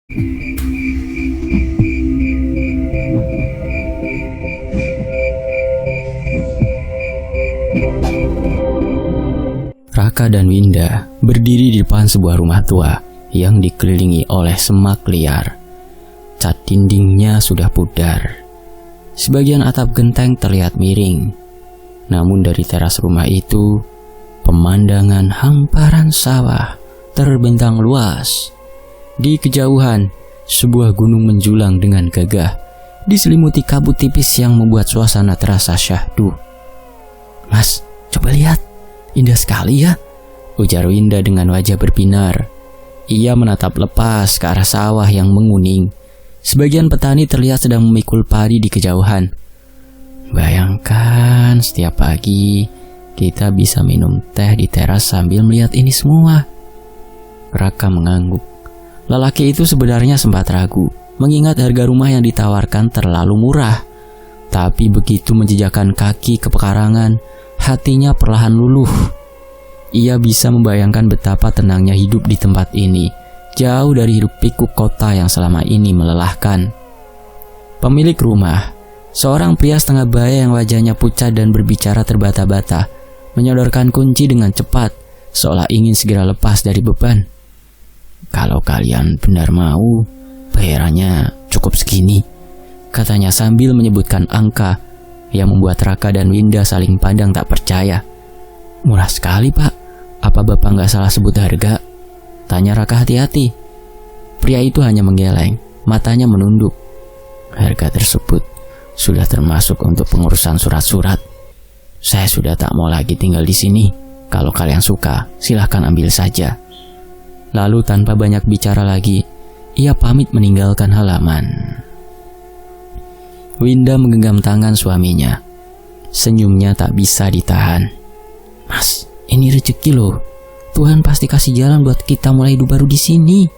Raka dan Winda berdiri di depan sebuah rumah tua yang dikelilingi oleh semak liar. Cat dindingnya sudah pudar. Sebagian atap genteng terlihat miring. Namun dari teras rumah itu, pemandangan hamparan sawah terbentang luas. Di kejauhan, sebuah gunung menjulang dengan gagah, diselimuti kabut tipis yang membuat suasana terasa syahdu. "Mas, coba lihat. Indah sekali ya," ujar Winda dengan wajah berbinar. Ia menatap lepas ke arah sawah yang menguning. Sebagian petani terlihat sedang memikul padi di kejauhan. "Bayangkan setiap pagi kita bisa minum teh di teras sambil melihat ini semua." Raka mengangguk. Lelaki itu sebenarnya sempat ragu, mengingat harga rumah yang ditawarkan terlalu murah. Tapi begitu menjejakkan kaki ke pekarangan, hatinya perlahan luluh. Ia bisa membayangkan betapa tenangnya hidup di tempat ini, jauh dari hiruk pikuk kota yang selama ini melelahkan. Pemilik rumah, seorang pria setengah baya yang wajahnya pucat dan berbicara terbata-bata, menyodorkan kunci dengan cepat, seolah ingin segera lepas dari beban. "Kalau kalian benar mau, bayarannya cukup segini," katanya sambil menyebutkan angka yang membuat Raka dan Winda saling pandang tak percaya. "Murah sekali, Pak. Apa Bapak nggak salah sebut harga?" tanya Raka hati-hati. Pria itu hanya menggeleng, matanya menunduk. "Harga tersebut sudah termasuk untuk pengurusan surat-surat. Saya sudah tak mau lagi tinggal di sini. Kalau kalian suka, silahkan ambil saja." Lalu tanpa banyak bicara lagi, ia pamit meninggalkan halaman. Winda menggenggam tangan suaminya. Senyumnya tak bisa ditahan. "Mas, ini rezeki loh. Tuhan pasti kasih jalan buat kita mulai hidup baru di sini."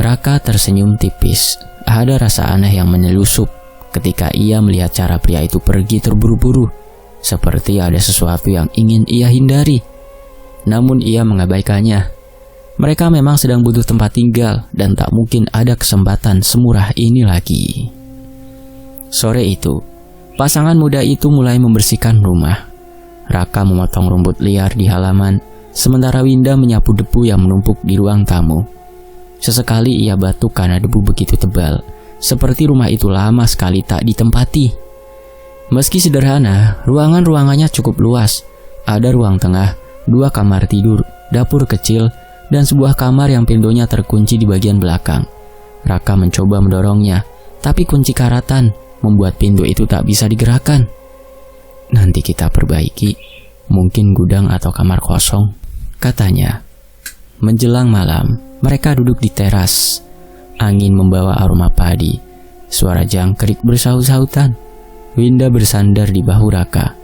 Raka tersenyum tipis. Ada rasa aneh yang menyelusup ketika ia melihat cara pria itu pergi terburu-buru, seperti ada sesuatu yang ingin ia hindari. Namun ia mengabaikannya. Mereka memang sedang butuh tempat tinggal dan tak mungkin ada kesempatan semurah ini lagi. Sore itu, pasangan muda itu mulai membersihkan rumah. Raka memotong rumput liar di halaman, sementara Winda menyapu debu yang menumpuk di ruang tamu. Sesekali ia batuk karena debu begitu tebal, seperti rumah itu lama sekali tak ditempati. Meski sederhana, ruangan-ruangannya cukup luas. Ada ruang tengah, 2 kamar tidur, dapur kecil, dan sebuah kamar yang pintunya terkunci di bagian belakang. Raka mencoba mendorongnya, tapi kunci karatan membuat pintu itu tak bisa digerakkan. "Nanti kita perbaiki, mungkin gudang atau kamar kosong," katanya. Menjelang malam, mereka duduk di teras. Angin membawa aroma padi. Suara jangkrik bersaut-sautan. Winda bersandar di bahu Raka.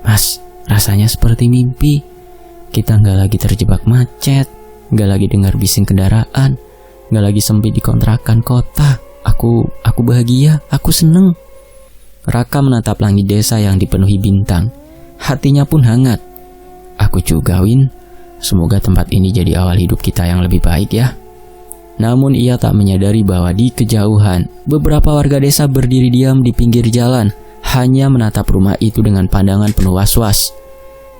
"Mas, rasanya seperti mimpi. Kita nggak lagi terjebak macet, nggak lagi dengar bising kendaraan, nggak lagi sempit di kontrakan kota. Aku bahagia, aku seneng." Raka menatap langit desa yang dipenuhi bintang. Hatinya pun hangat. "Aku juga, Win. Semoga tempat ini jadi awal hidup kita yang lebih baik ya." Namun ia tak menyadari bahwa di kejauhan, beberapa warga desa berdiri diam di pinggir jalan, hanya menatap rumah itu dengan pandangan penuh was-was.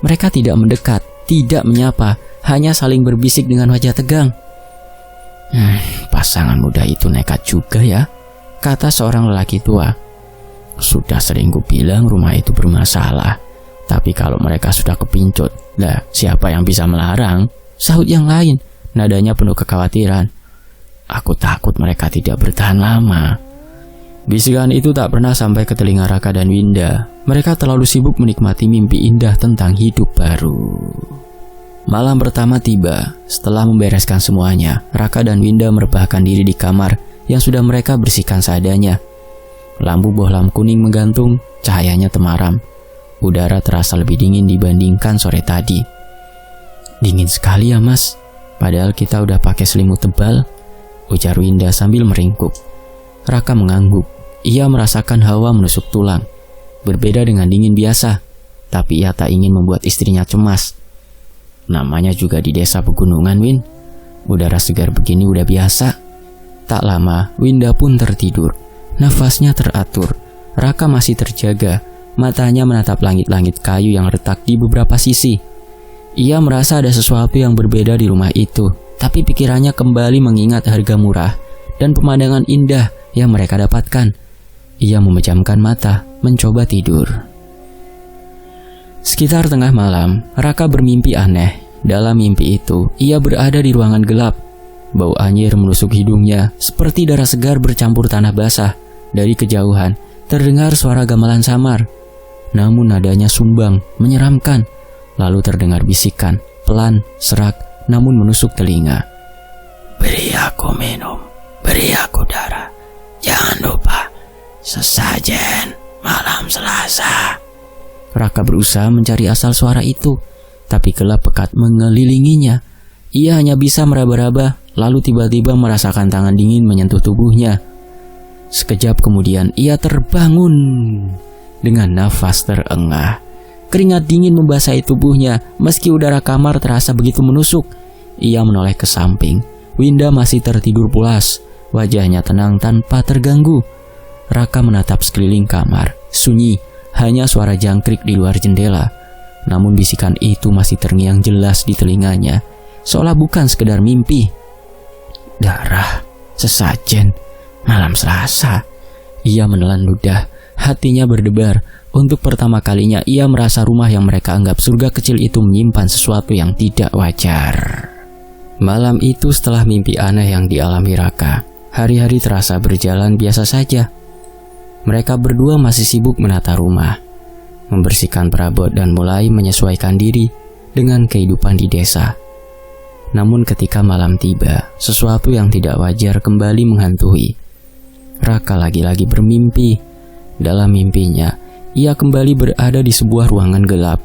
Mereka tidak mendekat, tidak menyapa, hanya saling berbisik dengan wajah tegang. "Pasangan muda itu nekat juga ya," kata seorang lelaki tua. "Sudah sering kubilang rumah itu bermasalah. Tapi kalau mereka sudah kepincut, lah siapa yang bisa melarang?" sahut yang lain, nadanya penuh kekhawatiran. "Aku takut mereka tidak bertahan lama." Bisikan itu tak pernah sampai ke telinga Raka dan Winda. Mereka terlalu sibuk menikmati mimpi indah tentang hidup baru. Malam pertama tiba. Setelah membereskan semuanya, Raka dan Winda merebahkan diri di kamar yang sudah mereka bersihkan seadanya. Lampu bohlam kuning menggantung, cahayanya temaram. Udara terasa lebih dingin dibandingkan sore tadi. "Dingin sekali ya, Mas. Padahal kita udah pakai selimut tebal," ujar Winda sambil meringkuk. Raka mengangguk. Ia merasakan hawa menusuk tulang. Berbeda dengan dingin biasa, tapi ia tak ingin membuat istrinya cemas. "Namanya juga di desa pegunungan, Win. Udara segar begini udah biasa. Tak lama, Winda pun tertidur. Nafasnya teratur. Raka masih terjaga. Matanya menatap langit-langit kayu yang retak di beberapa sisi. Ia merasa ada sesuatu yang berbeda di rumah itu, tapi pikirannya kembali mengingat harga murah dan pemandangan indah yang mereka dapatkan. Ia memejamkan mata, mencoba tidur. Sekitar tengah malam, Raka bermimpi aneh. Dalam mimpi itu, ia berada di ruangan gelap. Bau anyir menusuk hidungnya, seperti darah segar bercampur tanah basah. Dari kejauhan, terdengar suara gamelan samar. Namun nadanya sumbang, menyeramkan. Lalu terdengar bisikan, pelan, serak, namun menusuk telinga. Beri aku minum, beri aku darah. Jangan lupa, sesajen malam Selasa. Raka berusaha mencari asal suara itu, tapi gelap pekat mengelilinginya. Ia hanya bisa meraba-raba, lalu tiba-tiba merasakan tangan dingin menyentuh tubuhnya. Sekejap kemudian ia terbangun dengan nafas terengah. Keringat dingin membasahi tubuhnya, meski udara kamar terasa begitu menusuk. Ia menoleh ke samping. Winda masih tertidur pulas, wajahnya tenang tanpa terganggu. Raka menatap sekeliling kamar, sunyi, hanya suara jangkrik di luar jendela. Namun bisikan itu masih terngiang jelas di telinganya, seolah bukan sekedar mimpi. Darah, sesajen, malam Selasa. Ia menelan ludah, hatinya berdebar. Untuk pertama kalinya ia merasa rumah yang mereka anggap surga kecil itu menyimpan sesuatu yang tidak wajar. Malam itu setelah mimpi aneh yang dialami Raka, hari-hari terasa berjalan biasa saja. Mereka berdua masih sibuk menata rumah, membersihkan perabot dan mulai menyesuaikan diri dengan kehidupan di desa. Namun ketika malam tiba, sesuatu yang tidak wajar kembali menghantui. Raka lagi-lagi bermimpi. Dalam mimpinya, ia kembali berada di sebuah ruangan gelap.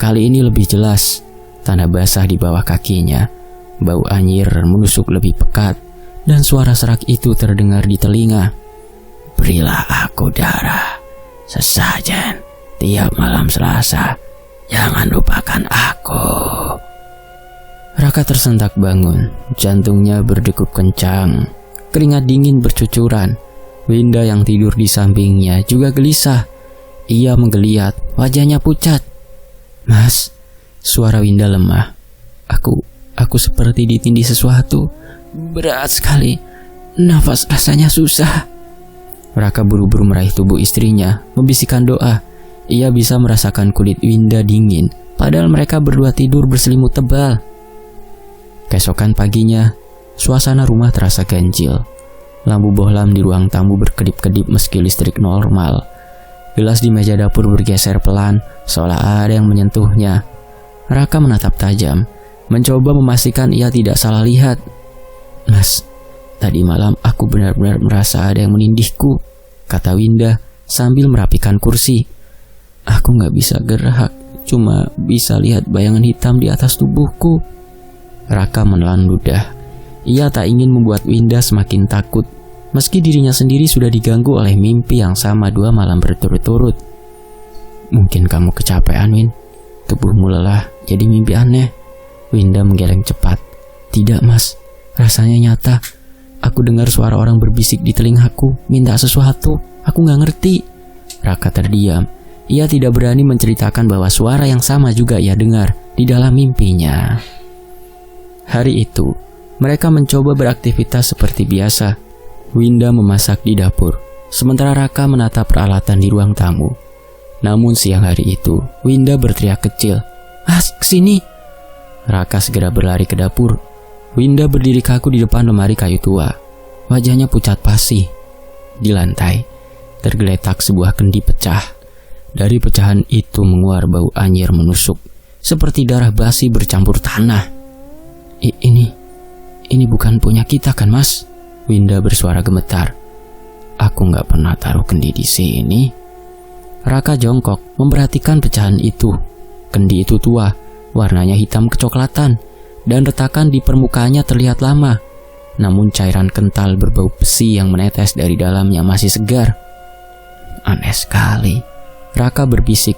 Kali ini lebih jelas, tanah basah di bawah kakinya. Bau anyir menusuk lebih pekat, dan suara serak itu terdengar di telinga. Berilah aku darah, sesajen, tiap malam Selasa. Jangan lupakan aku. Raka tersentak bangun, jantungnya berdegup kencang. Keringat dingin bercucuran. Winda yang tidur di sampingnya juga gelisah. Ia menggeliat, wajahnya pucat. "Mas," suara Winda lemah. Aku seperti ditindih sesuatu. Berat sekali. Nafas rasanya susah." Raka buru-buru meraih tubuh istrinya, membisikkan doa. Ia bisa merasakan kulit Winda dingin, padahal mereka berdua tidur berselimut tebal. Keesokan paginya, suasana rumah terasa ganjil. Lampu bohlam di ruang tamu berkedip-kedip meski listrik normal. Gelas di meja dapur bergeser pelan, seolah ada yang menyentuhnya. Raka menatap tajam, mencoba memastikan ia tidak salah lihat. "Mas, tadi malam aku benar-benar merasa ada yang menindihku," kata Winda sambil merapikan kursi. "Aku gak bisa gerak, cuma bisa lihat bayangan hitam di atas tubuhku." Raka menelan ludah. Ia tak ingin membuat Winda semakin takut, meski dirinya sendiri sudah diganggu oleh mimpi yang sama 2 malam berturut-turut. "Mungkin kamu kecapean, Win. Tubuhmu lelah, jadi mimpi aneh." Winda menggeleng cepat. "Tidak, Mas. Rasanya nyata. Aku dengar suara orang berbisik di telingaku, minta sesuatu. Aku gak ngerti." Raka terdiam. Ia tidak berani menceritakan bahwa suara yang sama juga ia dengar di dalam mimpinya. Hari itu, mereka mencoba beraktivitas seperti biasa. Winda memasak di dapur, sementara Raka menata peralatan di ruang tamu. Namun siang hari itu, Winda berteriak kecil, "Mas, kesini!" Raka segera berlari ke dapur. Winda berdiri kaku di depan lemari kayu tua. Wajahnya pucat pasi. Di lantai, tergeletak sebuah kendi pecah. Dari pecahan itu menguar bau anyir menusuk, seperti darah basi bercampur tanah. Ini bukan punya kita kan, Mas?" Winda bersuara gemetar. "Aku gak pernah taruh kendi di sini." Raka jongkok memperhatikan pecahan itu. Kendi itu tua, warnanya hitam kecoklatan, dan retakan di permukaannya terlihat lama. Namun cairan kental berbau besi yang menetes dari dalamnya masih segar. "Aneh sekali," Raka berbisik.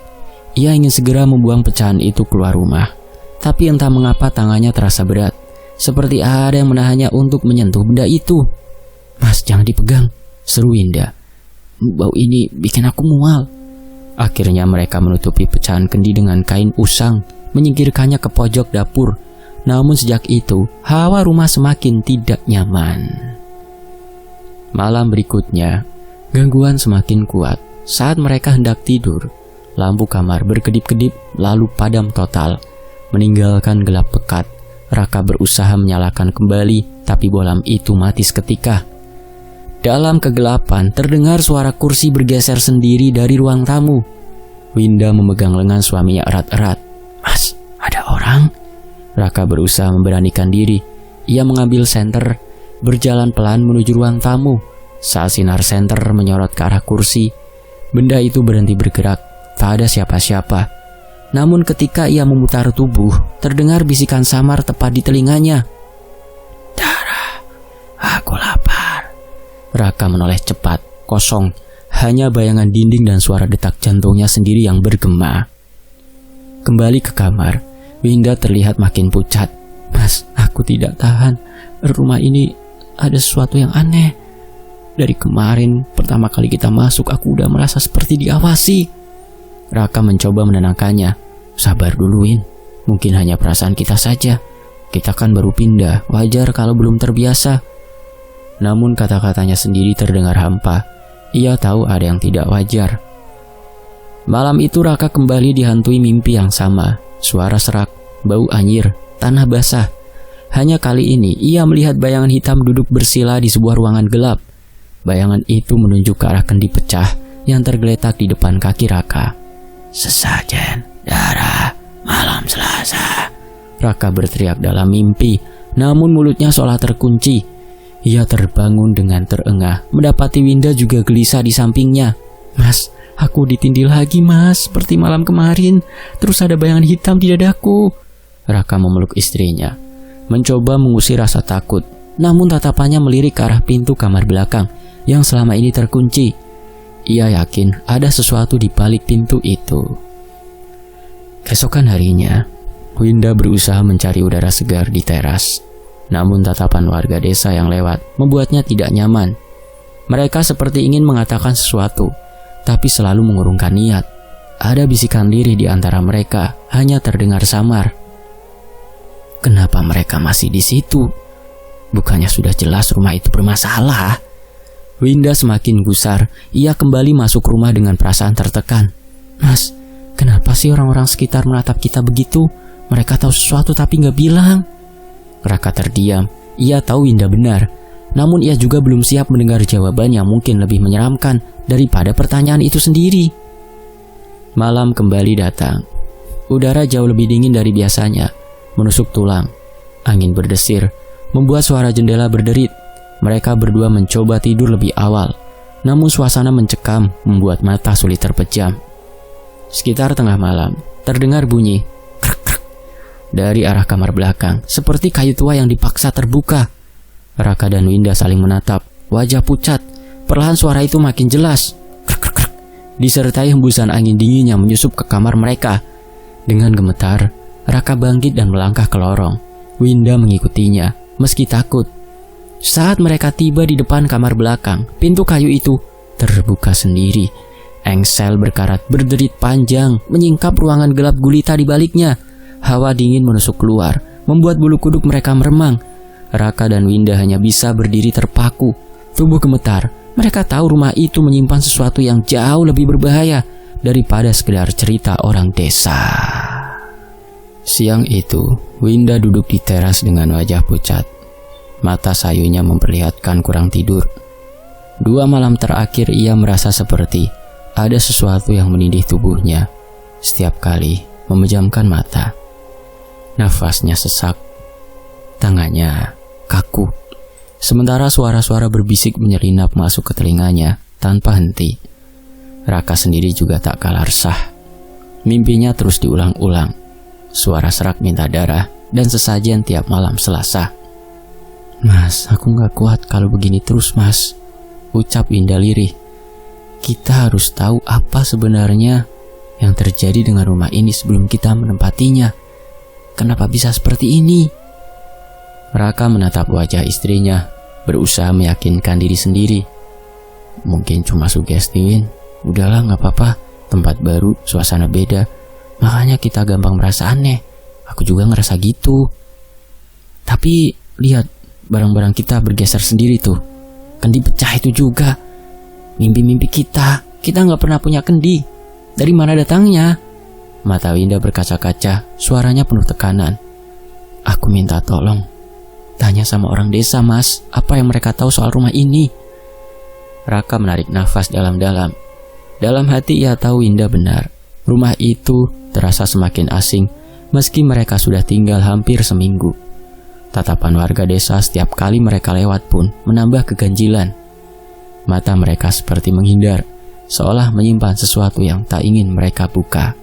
Ia ingin segera membuang pecahan itu keluar rumah. Tapi entah mengapa tangannya terasa berat, seperti ada yang menahannya untuk menyentuh benda itu. Mas, jangan dipegang, seru Winda. Bau ini bikin aku mual. Akhirnya mereka menutupi pecahan kendi dengan kain usang, menyingkirkannya ke pojok dapur. Namun sejak itu, hawa rumah semakin tidak nyaman. Malam berikutnya, gangguan semakin kuat. Saat mereka hendak tidur, lampu kamar berkedip-kedip lalu padam total, meninggalkan gelap pekat. Raka berusaha menyalakan kembali, tapi bohlam itu mati seketika. Dalam kegelapan, terdengar suara kursi bergeser sendiri dari ruang tamu. Winda memegang lengan suaminya erat-erat. Mas, ada orang? Raka berusaha memberanikan diri. Ia mengambil senter, berjalan pelan menuju ruang tamu. Saat sinar senter menyorot ke arah kursi, benda itu berhenti bergerak. Tak ada siapa-siapa. Namun ketika ia memutar tubuh, terdengar bisikan samar tepat di telinganya. Dara, aku lapar. Raka menoleh cepat, kosong. Hanya bayangan dinding dan suara detak jantungnya sendiri yang bergema. Kembali ke kamar, Winda terlihat makin pucat. Mas, aku tidak tahan. Rumah ini ada sesuatu yang aneh. Dari kemarin, pertama kali kita masuk, aku udah merasa seperti diawasi. Raka mencoba menenangkannya. Sabar dulu, Win. Mungkin hanya perasaan kita saja. Kita kan baru pindah, wajar kalau belum terbiasa. Namun kata-katanya sendiri terdengar hampa. Ia tahu ada yang tidak wajar. Malam itu Raka kembali dihantui mimpi yang sama. Suara serak, bau anyir, tanah basah. Hanya kali ini ia melihat bayangan hitam duduk bersila di sebuah ruangan gelap. Bayangan itu menunjuk ke arah kendi pecah yang tergeletak di depan kaki Raka. Sesajen, Dara, malam Selasa. Raka berteriak dalam mimpi, namun mulutnya seolah terkunci. Ia terbangun dengan terengah, mendapati Winda juga gelisah di sampingnya. Mas, aku ditindih lagi mas, seperti malam kemarin. Terus ada bayangan hitam di dadaku. Raka memeluk istrinya, mencoba mengusir rasa takut. Namun tatapannya melirik ke arah pintu kamar belakang yang selama ini terkunci. Ia yakin ada sesuatu di balik pintu itu. Keesokan harinya, Winda berusaha mencari udara segar di teras. Namun tatapan warga desa yang lewat membuatnya tidak nyaman. Mereka seperti ingin mengatakan sesuatu, tapi selalu mengurungkan niat. Ada bisikan lirih di antara mereka, hanya terdengar samar. Kenapa mereka masih di situ? Bukannya sudah jelas rumah itu bermasalah? Winda semakin gusar. Ia kembali masuk rumah dengan perasaan tertekan. Mas, kenapa sih orang-orang sekitar menatap kita begitu? Mereka tahu sesuatu tapi nggak bilang. Raka terdiam. Ia tahu Winda benar. Namun ia juga belum siap mendengar jawaban yang mungkin lebih menyeramkan daripada pertanyaan itu sendiri. Malam kembali datang. Udara jauh lebih dingin dari biasanya, menusuk tulang. Angin berdesir, membuat suara jendela berderit. Mereka berdua mencoba tidur lebih awal, namun suasana mencekam membuat mata sulit terpejam. Sekitar tengah malam, terdengar bunyi krek krek dari arah kamar belakang, seperti kayu tua yang dipaksa terbuka. Raka dan Winda saling menatap, wajah pucat. Perlahan suara itu makin jelas, krek krek krek, disertai hembusan angin dingin yang menyusup ke kamar mereka. Dengan gemetar, Raka bangkit dan melangkah ke lorong. Winda mengikutinya, meski takut. Saat mereka tiba di depan kamar belakang, pintu kayu itu terbuka sendiri. Engsel berkarat berderit panjang, menyingkap ruangan gelap gulita di baliknya. Hawa dingin menusuk keluar, membuat bulu kuduk mereka meremang. Raka dan Winda hanya bisa berdiri terpaku, tubuh gemetar. Mereka tahu rumah itu menyimpan sesuatu yang jauh lebih berbahaya daripada sekedar cerita orang desa. Siang itu, Winda duduk di teras dengan wajah pucat. Mata sayunya memperlihatkan kurang tidur. 2 malam terakhir ia merasa seperti ada sesuatu yang menindih tubuhnya. Setiap kali memejamkan mata, nafasnya sesak, tangannya kaku. Sementara suara-suara berbisik menyelinap masuk ke telinganya tanpa henti. Raka sendiri juga tak kalah resah. Mimpinya terus diulang-ulang. Suara serak minta darah dan sesajen tiap malam Selasa. Mas, aku gak kuat kalau begini terus mas, ucap Winda lirih. Kita harus tahu apa sebenarnya yang terjadi dengan rumah ini sebelum kita menempatinya. Kenapa bisa seperti ini? Raka menatap wajah istrinya, berusaha meyakinkan diri sendiri. Mungkin cuma sugesti, Win. Udahlah, gak apa-apa. Tempat baru, suasana beda. Makanya kita gampang merasa aneh. Aku juga ngerasa gitu. Tapi lihat, barang-barang kita bergeser sendiri tuh. Kendi pecah itu juga. Mimpi-mimpi kita gak pernah punya kendi. Dari mana datangnya? Mata Winda berkaca-kaca, suaranya penuh tekanan. Aku minta tolong. Tanya sama orang desa, Mas. Apa yang mereka tahu soal rumah ini? Raka menarik nafas dalam-dalam. Dalam hati ia tahu Winda benar. Rumah itu terasa semakin asing meski mereka sudah tinggal hampir seminggu. Tatapan warga desa setiap kali mereka lewat pun menambah keganjilan. Mata mereka seperti menghindar, seolah menyimpan sesuatu yang tak ingin mereka buka.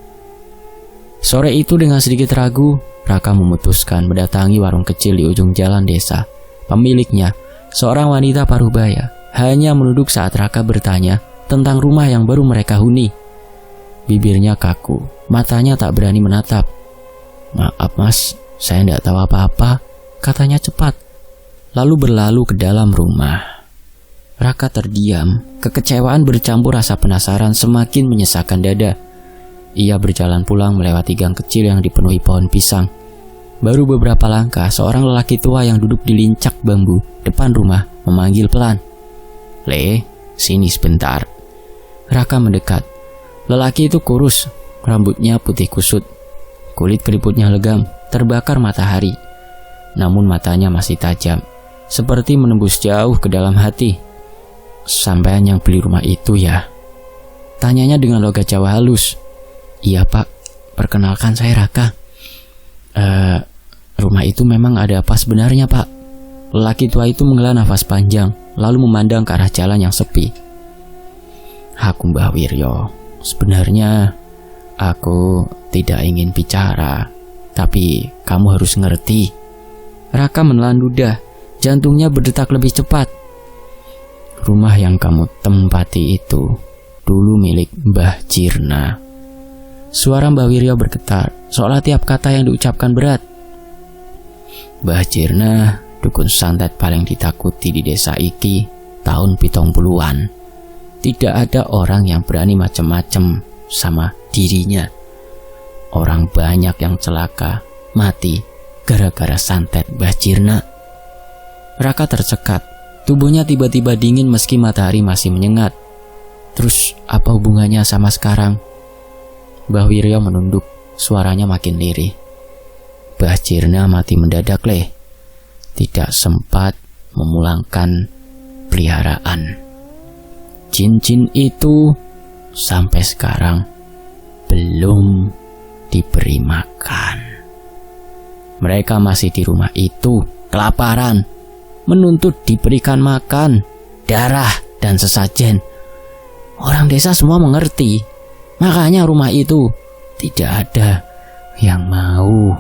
Sore itu dengan sedikit ragu, Raka memutuskan mendatangi warung kecil di ujung jalan desa. Pemiliknya, seorang wanita parubaya, hanya menunduk saat Raka bertanya tentang rumah yang baru mereka huni. Bibirnya kaku, matanya tak berani menatap. Maaf Mas, saya tidak tahu apa-apa, katanya cepat. Lalu berlalu ke dalam rumah. Raka terdiam, kekecewaan bercampur rasa penasaran semakin menyesakkan dada. Ia berjalan pulang melewati gang kecil yang dipenuhi pohon pisang. Baru beberapa langkah, seorang lelaki tua yang duduk di lincak bambu depan rumah memanggil pelan. Le, sini sebentar. Raka mendekat. Lelaki itu kurus, rambutnya putih kusut. Kulit keriputnya legam, terbakar matahari. Namun matanya masih tajam, seperti menembus jauh ke dalam hati. Sampean yang beli rumah itu ya? Tanyanya dengan logat Jawa halus. Iya Pak, perkenalkan saya Raka. Rumah itu memang ada apa sebenarnya Pak? Lelaki tua itu menghela nafas panjang, lalu memandang ke arah jalan yang sepi. Aku Mbah Wiryo, sebenarnya aku tidak ingin bicara, tapi kamu harus ngerti. Raka menelan ludah, jantungnya berdetak lebih cepat. Rumah yang kamu tempati itu dulu milik Mbah Jirna. Suara Mbah Wiryo bergetar, seolah tiap kata yang diucapkan berat. Mbah Jirna, dukun santet paling ditakuti di desa iki tahun 70-an. Tidak ada orang yang berani macam-macam sama dirinya. Orang banyak yang celaka, mati gara-gara santet Mbah Jirna. Raka tercekat. Tubuhnya tiba-tiba dingin meski matahari masih menyengat. Terus apa hubungannya sama sekarang? Mbah Wiryo menunduk, suaranya makin lirih. Mbah Jirna mati mendadak Le. Tidak sempat memulangkan peliharaan. Jin-jin itu sampai sekarang belum diberi makan. Mereka masih di rumah itu, kelaparan, menuntut diberikan makan, darah, dan sesajen. Orang desa semua mengerti, makanya rumah itu tidak ada yang mau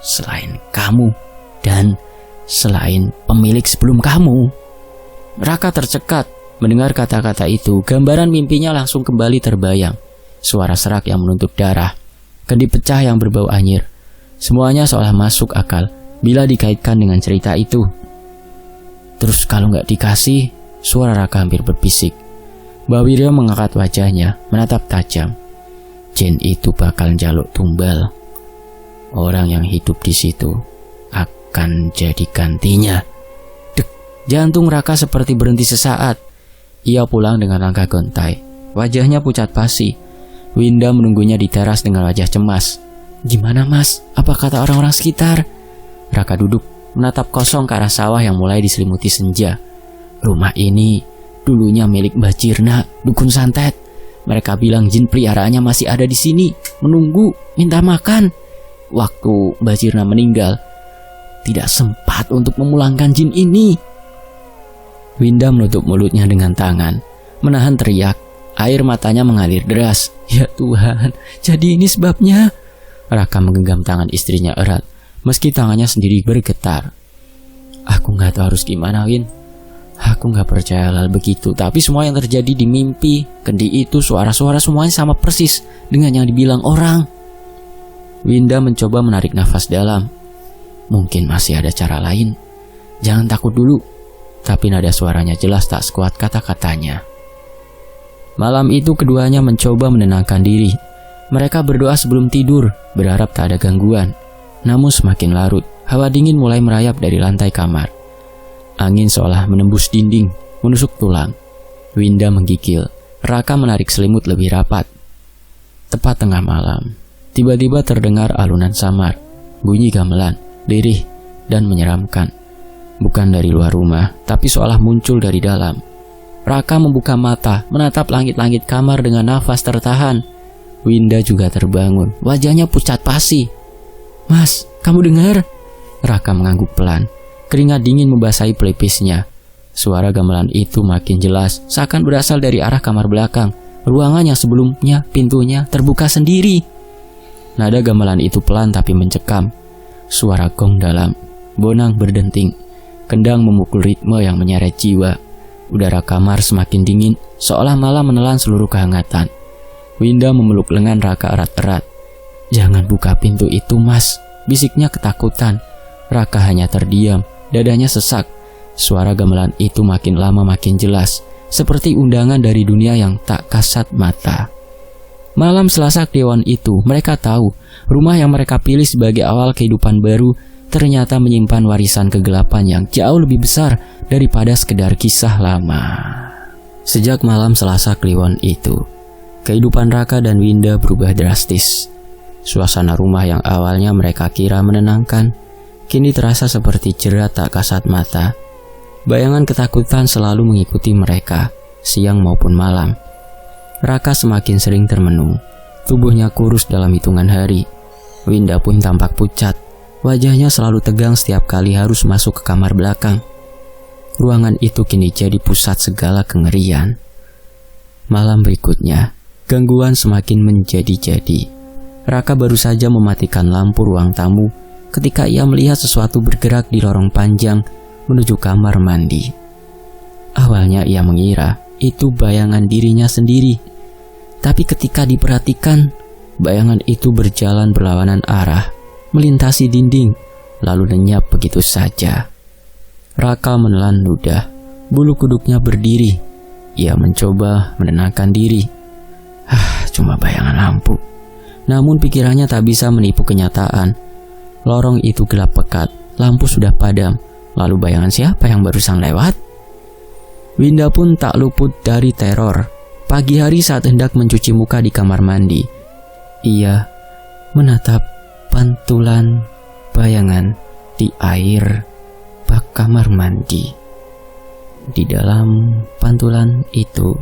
selain kamu dan selain pemilik sebelum kamu. Raka tercekat mendengar kata-kata itu. Gambaran mimpinya langsung kembali terbayang. Suara serak yang menuntut darah, kendi pecah yang berbau anyir. Semuanya seolah masuk akal bila dikaitkan dengan cerita itu. Terus kalau nggak dikasih, suara Raka hampir berbisik. Mbah Wiryo mengangkat wajahnya, menatap tajam. Jin itu bakal njaluk tumbal. Orang yang hidup di situ akan jadi gantinya. Dek, jantung Raka seperti berhenti sesaat. Ia pulang dengan langkah gontai. Wajahnya pucat pasi. Winda menunggunya di teras dengan wajah cemas. Gimana Mas? Apa kata orang-orang sekitar? Raka duduk, menatap kosong ke arah sawah yang mulai diselimuti senja. Rumah ini dulunya milik Mbah Jirna, dukun santet. Mereka bilang jin peliharaannya masih ada di sini, menunggu, minta makan. Waktu Mbah Jirna meninggal, tidak sempat untuk memulangkan jin ini. Winda menutup mulutnya dengan tangan, menahan teriak. Air matanya mengalir deras. Ya Tuhan, jadi ini sebabnya. Raka menggenggam tangan istrinya erat, meski tangannya sendiri bergetar. Aku gak tahu harus gimana, Win. Aku gak percaya hal begitu. Tapi semua yang terjadi di mimpi, kendi itu, suara-suara semuanya sama persis dengan yang dibilang orang. Winda mencoba menarik nafas dalam. Mungkin masih ada cara lain. Jangan takut dulu. tapi nada suaranya jelas tak sekuat kata-katanya. Malam itu keduanya mencoba menenangkan diri. Mereka berdoa sebelum tidur, berharap tak ada gangguan. Namun semakin larut, hawa dingin mulai merayap dari lantai kamar. Angin seolah menembus dinding, menusuk tulang. Winda menggigil. Raka menarik selimut lebih rapat. Tepat tengah malam, tiba-tiba terdengar alunan samar, bunyi gamelan, lirih, dan menyeramkan. Bukan dari luar rumah, tapi seolah muncul dari dalam. Raka membuka mata, menatap langit-langit kamar dengan nafas tertahan. Winda juga terbangun, wajahnya pucat pasi. "Mas, kamu dengar?" Raka mengangguk pelan. Keringat dingin membasahi pelipisnya. Suara gamelan itu makin jelas, seakan berasal dari arah kamar belakang. Ruangan yang sebelumnya pintunya terbuka sendiri. Nada gamelan itu pelan tapi mencekam. Suara gong dalam, bonang berdenting. Kendang memukul ritme yang menyeret jiwa. Udara kamar semakin dingin, seolah malam menelan seluruh kehangatan. Winda memeluk lengan Raka erat-erat. "Jangan buka pintu itu, Mas," bisiknya ketakutan. Raka hanya terdiam, dadanya sesak. Suara gamelan itu makin lama makin jelas, seperti undangan dari dunia yang tak kasat mata. Malam Selasa Kliwon itu, mereka tahu rumah yang mereka pilih sebagai awal kehidupan baru ternyata menyimpan warisan kegelapan yang jauh lebih besar daripada sekedar kisah lama. Sejak malam Selasa Kliwon itu, kehidupan Raka dan Winda berubah drastis. Suasana rumah yang awalnya mereka kira menenangkan, kini terasa seperti jerat tak kasat mata. Bayangan ketakutan selalu mengikuti mereka, siang maupun malam. Raka semakin sering termenung, tubuhnya kurus dalam hitungan hari. Winda pun tampak pucat, wajahnya selalu tegang setiap kali harus masuk ke kamar belakang. Ruangan itu kini jadi pusat segala kengerian. Malam berikutnya, gangguan semakin menjadi-jadi. Raka baru saja mematikan lampu ruang tamu ketika ia melihat sesuatu bergerak di lorong panjang menuju kamar mandi. Awalnya ia mengira itu bayangan dirinya sendiri, tapi ketika diperhatikan, bayangan itu berjalan berlawanan arah, melintasi dinding, lalu lenyap begitu saja. Raka menelan ludah, bulu kuduknya berdiri. Ia mencoba menenangkan diri. Cuma bayangan lampu. Namun pikirannya tak bisa menipu kenyataan. Lorong itu gelap pekat, lampu sudah padam. Lalu bayangan siapa yang barusan lewat? Winda pun tak luput dari teror. Pagi hari saat hendak mencuci muka di kamar mandi, ia menatap pantulan bayangan di air bak kamar mandi. Di dalam pantulan itu,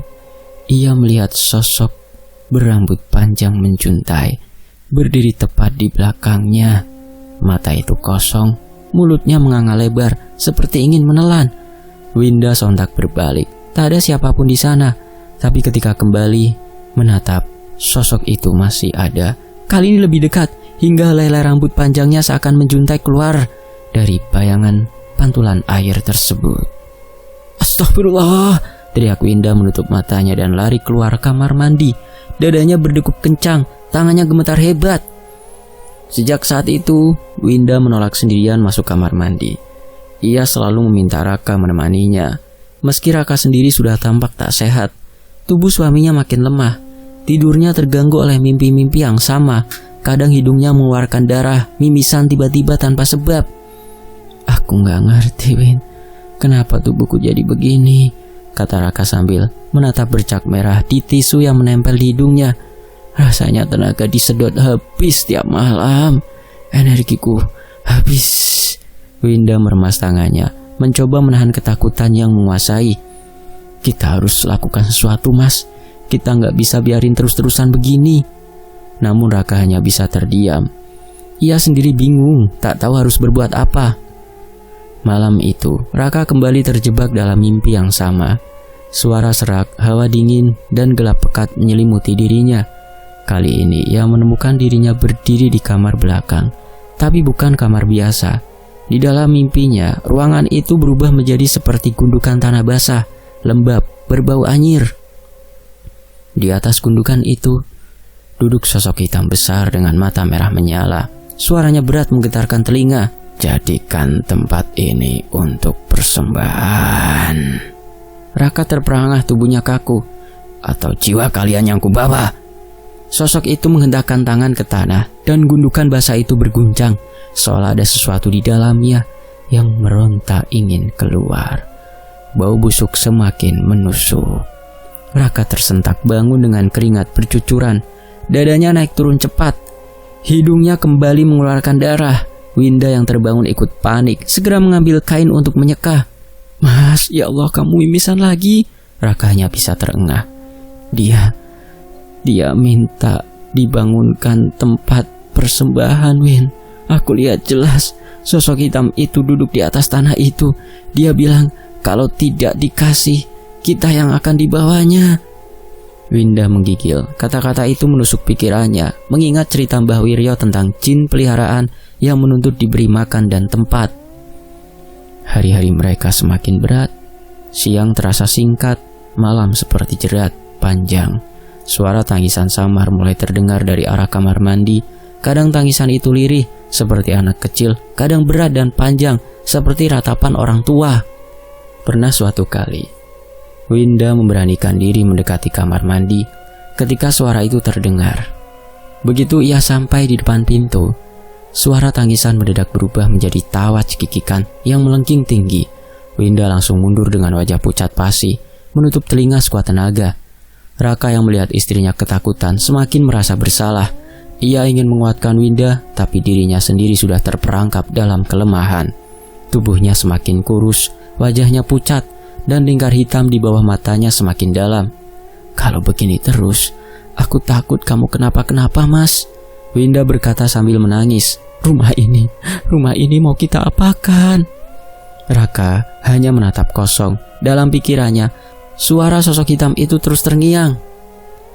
ia melihat sosok berambut panjang menjuntai berdiri tepat di belakangnya. Mata itu kosong, mulutnya menganga lebar seperti ingin menelan. Winda sontak berbalik. Tak ada siapapun di sana. Tapi ketika kembali menatap, sosok itu masih ada. Kali ini lebih dekat, hingga helai rambut panjangnya seakan menjuntai keluar dari bayangan pantulan air tersebut. "Astagfirullah!" teriak Winda menutup matanya dan lari keluar kamar mandi. Dadanya berdegup kencang, tangannya gemetar hebat. Sejak saat itu, Winda menolak sendirian masuk kamar mandi. Ia selalu meminta Raka menemaninya. Meski Raka sendiri sudah tampak tak sehat, tubuh suaminya makin lemah. Tidurnya terganggu oleh mimpi-mimpi yang sama. Kadang hidungnya mengeluarkan darah, mimisan tiba-tiba tanpa sebab. "Aku gak ngerti, Win. Kenapa tubuhku jadi begini?" kata Raka sambil menatap bercak merah di tisu yang menempel di hidungnya. "Rasanya tenaga disedot habis tiap malam. Energiku habis." Winda meremas tangannya, mencoba menahan ketakutan yang menguasai. "Kita harus lakukan sesuatu, Mas. Kita nggak bisa biarin terus-terusan begini." Namun Raka hanya bisa terdiam. Ia sendiri bingung, tak tahu harus berbuat apa. Malam itu, Raka kembali terjebak dalam mimpi yang sama. Suara serak, hawa dingin, dan gelap pekat menyelimuti dirinya. Kali ini ia menemukan dirinya berdiri di kamar belakang, tapi bukan kamar biasa. Di dalam mimpinya, ruangan itu berubah menjadi seperti gundukan tanah basah, lembab, berbau anyir. Di atas gundukan itu, duduk sosok hitam besar dengan mata merah menyala. Suaranya berat menggetarkan telinga. Jadikan tempat ini untuk persembahan. Raka terperangah, tubuhnya kaku. Atau jiwa kalian yang kubawa. Sosok itu menghendakkan tangan ke tanah dan gundukan basah itu berguncang, seolah ada sesuatu di dalamnya yang meronta ingin keluar. Bau busuk semakin menusuk. Raka tersentak bangun dengan keringat bercucuran. Dadanya naik turun cepat. Hidungnya kembali mengeluarkan darah. Winda yang terbangun ikut panik, segera mengambil kain untuk menyeka. Mas, ya Allah, kamu mimisan lagi. Raka hanya bisa terengah. Dia minta dibangunkan tempat persembahan, Win. Aku lihat jelas sosok hitam itu duduk di atas tanah itu. Dia bilang kalau tidak dikasih, kita yang akan dibawanya. Winda menggigil. Kata-kata itu menusuk pikirannya, mengingat cerita Mbah Wiryo tentang jin peliharaan yang menuntut diberi makan dan tempat. Hari-hari mereka semakin berat. Siang terasa singkat, malam seperti jerat panjang. Suara tangisan samar mulai terdengar dari arah kamar mandi. Kadang tangisan itu lirih seperti anak kecil, kadang berat dan panjang seperti ratapan orang tua. Pernah suatu kali, Winda memberanikan diri mendekati kamar mandi ketika suara itu terdengar. Begitu ia sampai di depan pintu, suara tangisan mendadak berubah menjadi tawa cekikikan yang melengking tinggi. Winda langsung mundur dengan wajah pucat pasi, menutup telinga sekuat tenaga. Raka yang melihat istrinya ketakutan semakin merasa bersalah. Ia ingin menguatkan Winda, tapi dirinya sendiri sudah terperangkap dalam kelemahan. Tubuhnya semakin kurus, wajahnya pucat, dan lingkar hitam di bawah matanya semakin dalam. Kalau begini terus, aku takut kamu kenapa-kenapa, Mas. Winda berkata sambil menangis. Rumah ini mau kita apakan? Raka hanya menatap kosong. Dalam pikirannya, suara sosok hitam itu terus terngiang.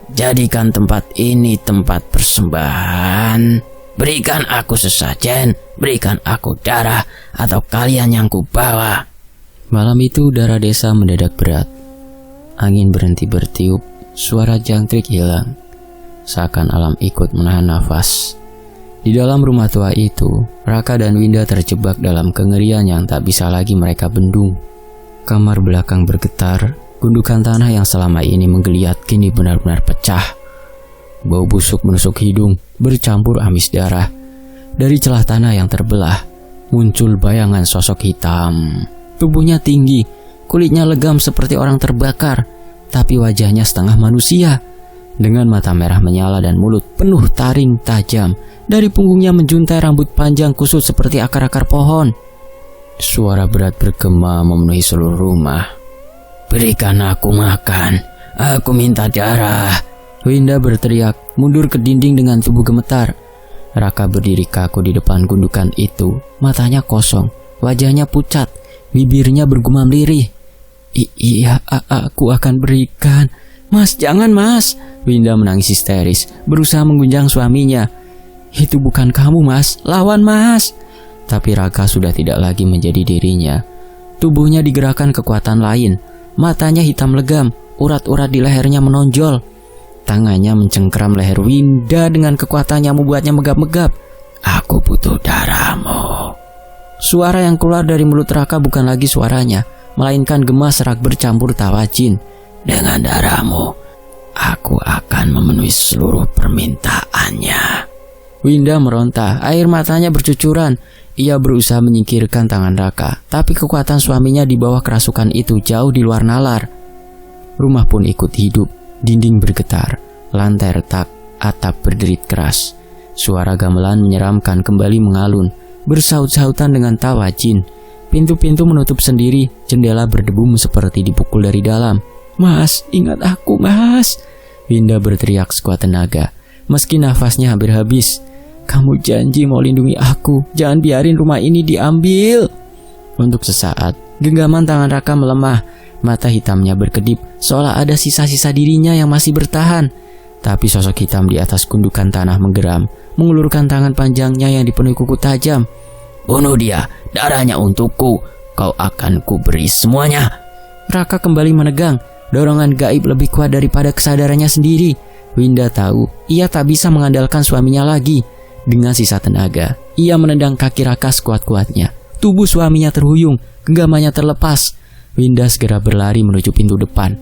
Jadikan tempat ini tempat persembahan. Berikan aku sesajen, berikan aku darah, atau kalian yang kubawa. Malam itu udara desa mendadak berat. Angin berhenti bertiup, suara jangkrik hilang. Seakan alam ikut menahan nafas. Di dalam rumah tua itu, Raka dan Winda terjebak dalam kengerian yang tak bisa lagi mereka bendung. Kamar belakang bergetar, gundukan tanah yang selama ini menggeliat kini benar-benar pecah. Bau busuk menusuk hidung, bercampur amis darah. Dari celah tanah yang terbelah, muncul bayangan sosok hitam. Tubuhnya tinggi, kulitnya legam seperti orang terbakar, tapi wajahnya setengah manusia. Dengan mata merah menyala dan mulut penuh taring tajam, dari punggungnya menjuntai rambut panjang kusut seperti akar-akar pohon. Suara berat bergema memenuhi seluruh rumah. Berikan aku makan, aku minta darah. Winda berteriak, mundur ke dinding dengan tubuh gemetar. Raka berdiri kaku di depan gundukan itu, matanya kosong, wajahnya pucat, bibirnya bergumam lirih. Iya, aku akan berikan. Mas, jangan mas. Winda menangis histeris, berusaha menggunjang suaminya. Itu bukan kamu, Mas. Lawan, Mas. Tapi Raka sudah tidak lagi menjadi dirinya. Tubuhnya digerakkan kekuatan lain. Matanya hitam legam, urat-urat di lehernya menonjol. Tangannya mencengkeram leher Winda dengan kekuatannya membuatnya megap-megap. Aku butuh darahmu. Suara yang keluar dari mulut Raka bukan lagi suaranya, melainkan gema serak bercampur tawa jin. Dengan darahmu, aku akan memenuhi seluruh permintaannya. Winda meronta, air matanya bercucuran. Ia berusaha menyingkirkan tangan Raka, tapi kekuatan suaminya di bawah kerasukan itu jauh di luar nalar. Rumah pun ikut hidup, dinding bergetar, lantai retak, atap berderit keras. Suara gamelan menyeramkan kembali mengalun, bersaut-sautan dengan tawa jin. Pintu-pintu menutup sendiri, jendela berdebu seperti dipukul dari dalam. Mas, ingat aku, Mas. Winda berteriak sekuat tenaga, meski nafasnya hampir habis. Kamu janji mau lindungi aku, jangan biarin rumah ini diambil. Untuk sesaat, genggaman tangan Raka melemah, mata hitamnya berkedip, seolah ada sisa-sisa dirinya yang masih bertahan. Tapi sosok hitam di atas gundukan tanah menggeram, mengulurkan tangan panjangnya yang dipenuhi kuku tajam. Bunuh dia, darahnya untukku, kau akan kuberi semuanya. Raka kembali menegang, dorongan gaib lebih kuat daripada kesadarannya sendiri. Winda tahu, ia tak bisa mengandalkan suaminya lagi. Dengan sisa tenaga, ia menendang kaki Raka sekuat-kuatnya. Tubuh suaminya terhuyung, genggamannya terlepas. Winda segera berlari menuju pintu depan.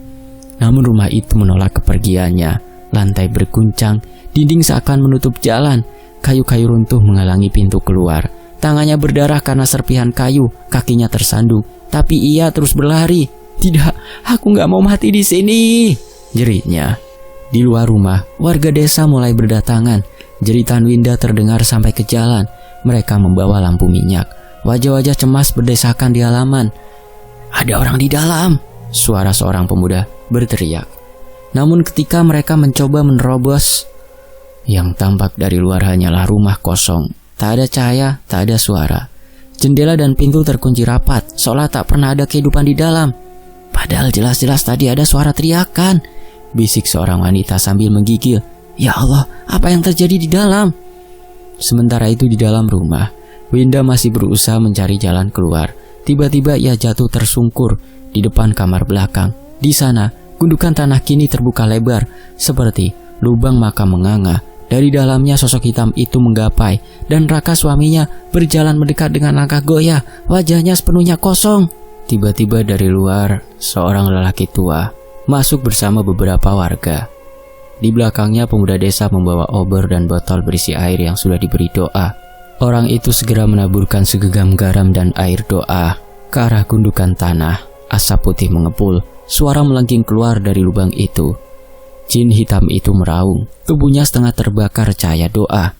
Namun rumah itu menolak kepergiannya. Lantai berguncang, dinding seakan menutup jalan. Kayu-kayu runtuh menghalangi pintu keluar. Tangannya berdarah karena serpihan kayu, kakinya tersandung. Tapi ia terus berlari. "Tidak, aku gak mau mati di sini," jeritnya. Di luar rumah, warga desa mulai berdatangan. Jeritan Winda terdengar sampai ke jalan. Mereka membawa lampu minyak. Wajah-wajah cemas berdesakan di halaman. "Ada orang di dalam," suara seorang pemuda berteriak. Namun ketika mereka mencoba menerobos, yang tampak dari luar hanyalah rumah kosong. Tak ada cahaya, tak ada suara. Jendela dan pintu terkunci rapat, seolah tak pernah ada kehidupan di dalam. "Padahal jelas-jelas tadi ada suara teriakan," bisik seorang wanita sambil menggigil. "Ya Allah, apa yang terjadi di dalam?" Sementara itu di dalam rumah, Winda masih berusaha mencari jalan keluar. Tiba-tiba ia jatuh tersungkur di depan kamar belakang. Di sana, gundukan tanah kini terbuka lebar, seperti lubang makam menganga. Dari dalamnya sosok hitam itu menggapai, dan Raka suaminya berjalan mendekat dengan langkah goyah, wajahnya sepenuhnya kosong. Tiba-tiba dari luar, seorang lelaki tua masuk bersama beberapa warga. Di belakangnya pemuda desa membawa obor dan botol berisi air yang sudah diberi doa. Orang itu segera menaburkan segenggam garam dan air doa ke arah gundukan tanah. Asap putih mengepul, suara melengking keluar dari lubang itu. Jin hitam itu meraung, tubuhnya setengah terbakar cahaya doa.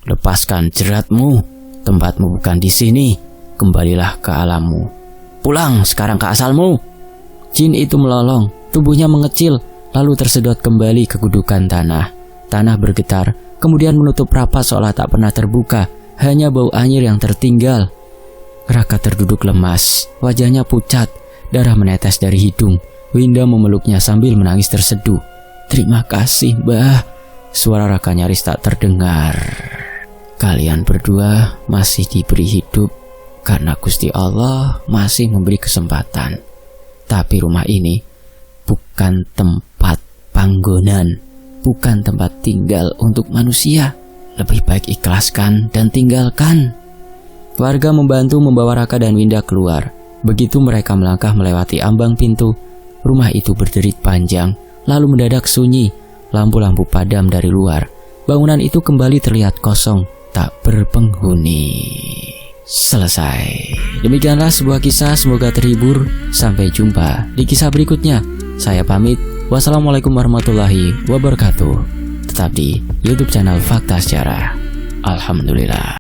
"Lepaskan jeratmu, tempatmu bukan di sini, kembalilah ke alammu. Pulang sekarang ke asalmu." Jin itu melolong, tubuhnya mengecil, lalu tersedot kembali ke gundukan tanah. Tanah bergetar, kemudian menutup rapat seolah tak pernah terbuka, hanya bau anyir yang tertinggal. Raka terduduk lemas, wajahnya pucat, darah menetes dari hidung. Winda memeluknya sambil menangis terseduh. "Terima kasih, Mbah." Suara Raka nyaris tak terdengar. "Kalian berdua masih diberi hidup karena Gusti Allah masih memberi kesempatan. Tapi rumah ini bukan tempat panggonan, bukan tempat tinggal untuk manusia. Lebih baik ikhlaskan dan tinggalkan." Warga membantu membawa Raka dan Winda keluar. Begitu mereka melangkah melewati ambang pintu, rumah itu berderit panjang, lalu mendadak sunyi. Lampu-lampu padam dari luar. Bangunan itu kembali terlihat kosong, tak berpenghuni. Selesai. Demikianlah sebuah kisah, semoga terhibur. Sampai jumpa di kisah berikutnya. Saya pamit. Wassalamualaikum warahmatullahi wabarakatuh. Tetap di YouTube channel Fakta Sejarah. Alhamdulillah.